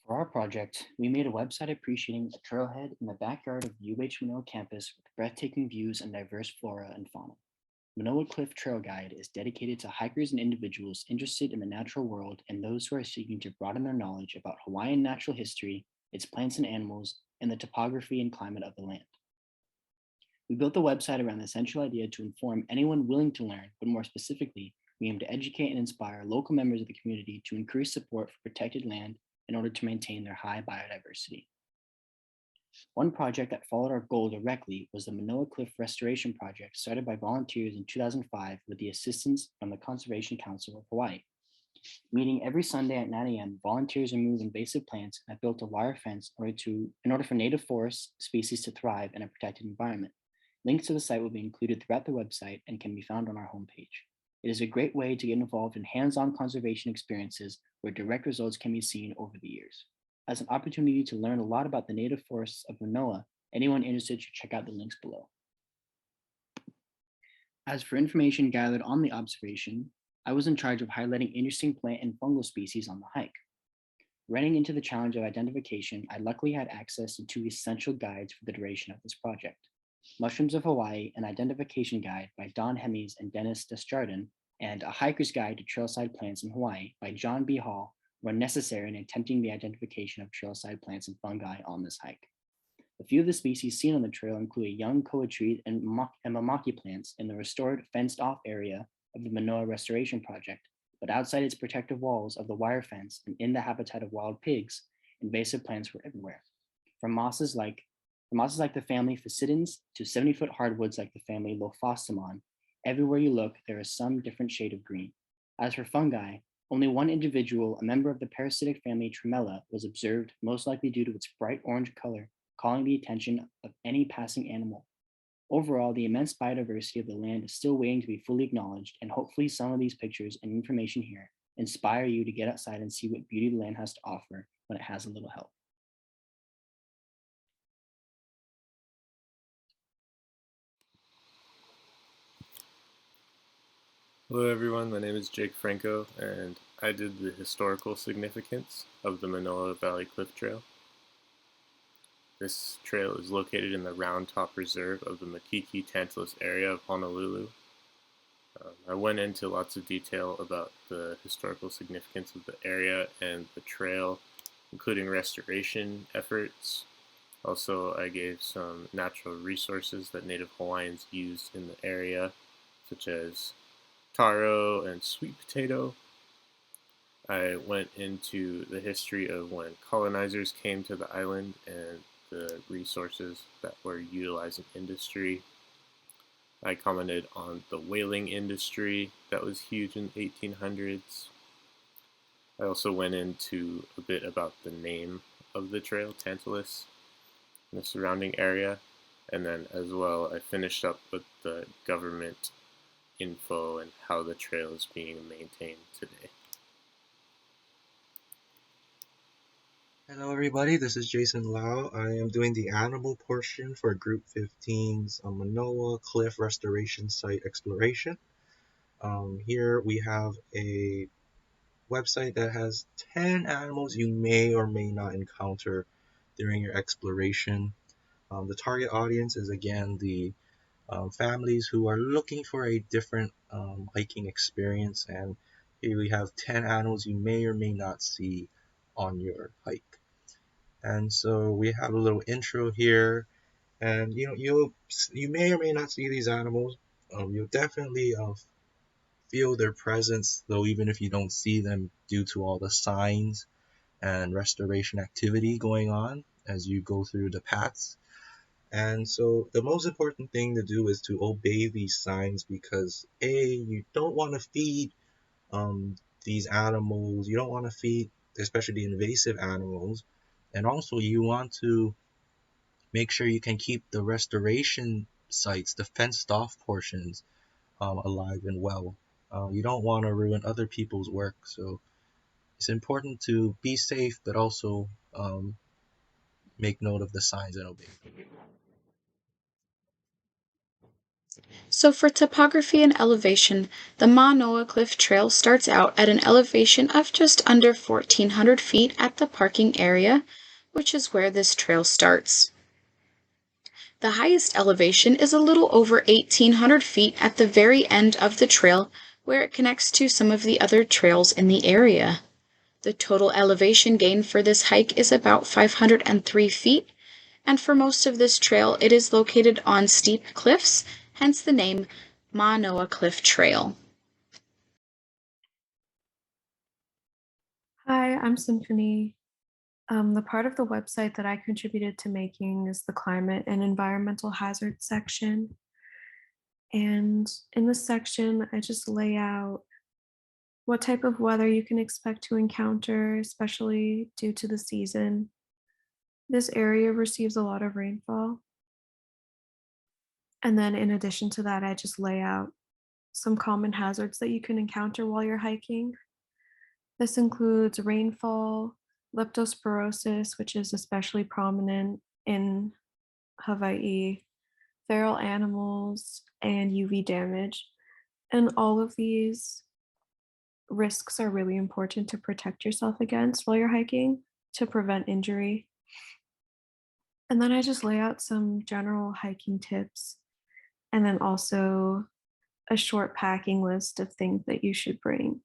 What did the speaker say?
For our project, we made a website appreciating a trailhead in the backyard of UH Manoa campus with breathtaking views and diverse flora and fauna. Manoa Cliff Trail Guide is dedicated to hikers and individuals interested in the natural world and those who are seeking to broaden their knowledge about Hawaiian natural history, its plants and animals, and the topography and climate of the land. We built the website around the central idea to inform anyone willing to learn, but more specifically, we aim to educate and inspire local members of the community to increase support for protected land in order to maintain their high biodiversity. One project that followed our goal directly was the Manoa Cliff Restoration Project, started by volunteers in 2005 with the assistance from the Conservation Council of Hawaii. Meeting every Sunday at 9 a.m., volunteers remove invasive plants and have built a wire fence in order for native forest species to thrive in a protected environment. Links to the site will be included throughout the website and can be found on our homepage. It is a great way to get involved in hands-on conservation experiences where direct results can be seen over the years. As an opportunity to learn a lot about the native forests of Manoa, anyone interested should check out the links below. As for information gathered on the observation, I was in charge of highlighting interesting plant and fungal species on the hike. Running into the challenge of identification, I luckily had access to two essential guides for the duration of this project: Mushrooms of Hawaii, an identification guide by Don Hemies and Dennis Desjardins, and A Hiker's Guide to Trailside Plants in Hawaii by John B. Hall, were necessary in attempting the identification of trailside plants and fungi on this hike. A few of the species seen on the trail include a young koa tree and mamaki plants in the restored, fenced-off area of the Manoa Restoration Project, but outside its protective walls of the wire fence and in the habitat of wild pigs, invasive plants were everywhere. From mosses like the family Phacidens to 70-foot hardwoods like the family Lophosamon, everywhere you look, there is some different shade of green. As for fungi, only one individual, a member of the parasitic family Tremella, was observed, most likely due to its bright orange color, calling the attention of any passing animal. Overall, the immense biodiversity of the land is still waiting to be fully acknowledged, and hopefully some of these pictures and information here inspire you to get outside and see what beauty the land has to offer when it has a little help. Hello everyone, my name is Jake Franco, and I did the historical significance of the Manoa Valley Cliff Trail. This trail is located in the Round Top Reserve of the Makiki Tantalus area of Honolulu. I went into lots of detail about the historical significance of the area and the trail, including restoration efforts. Also, I gave some natural resources that Native Hawaiians used in the area, such as taro and sweet potato. I went into the history of when colonizers came to the island and the resources that were utilized in industry. I commented on the whaling industry that was huge in the 1800s. I also went into a bit about the name of the trail, Tantalus, and the surrounding area. And then as well, I finished up with the government info and how the trail is being maintained today. Hello everybody, this is Jason Lau. I am doing the animal portion for Group 15's Manoa Cliff Restoration Site Exploration. Here we have a website that has 10 animals you may or may not encounter during your exploration. The target audience is again the families who are looking for a different hiking experience, and here we have 10 animals you may or may not see on your hike. And so we have a little intro here, and you may or may not see these animals. You'll definitely feel their presence, though, even if you don't see them, due to all the signs and restoration activity going on as you go through the paths. And so the most important thing to do is to obey these signs, because you don't want to feed these animals. You don't want to feed, especially the invasive animals. And also you want to make sure you can keep the restoration sites, the fenced off portions, alive and well. You don't want to ruin other people's work, so it's important to be safe, but also make note of the signs and obey. So, for topography and elevation, the Manoa Cliff Trail starts out at an elevation of just under 1,400 feet at the parking area, which is where this trail starts. The highest elevation is a little over 1,800 feet at the very end of the trail, where it connects to some of the other trails in the area. The total elevation gain for this hike is about 503 feet, and for most of this trail, it is located on steep cliffs, hence the name Manoa Cliff Trail. Hi, I'm Symphony. The part of the website that I contributed to making is the climate and environmental hazards section. And in this section, I just lay out what type of weather you can expect to encounter, especially due to the season. This area receives a lot of rainfall. And then, in addition to that, I just lay out some common hazards that you can encounter while you're hiking. This includes rainfall, leptospirosis, which is especially prominent in Hawaii, feral animals, and UV damage. And all of these risks are really important to protect yourself against while you're hiking to prevent injury. And then I just lay out some general hiking tips and then also a short packing list of things that you should bring.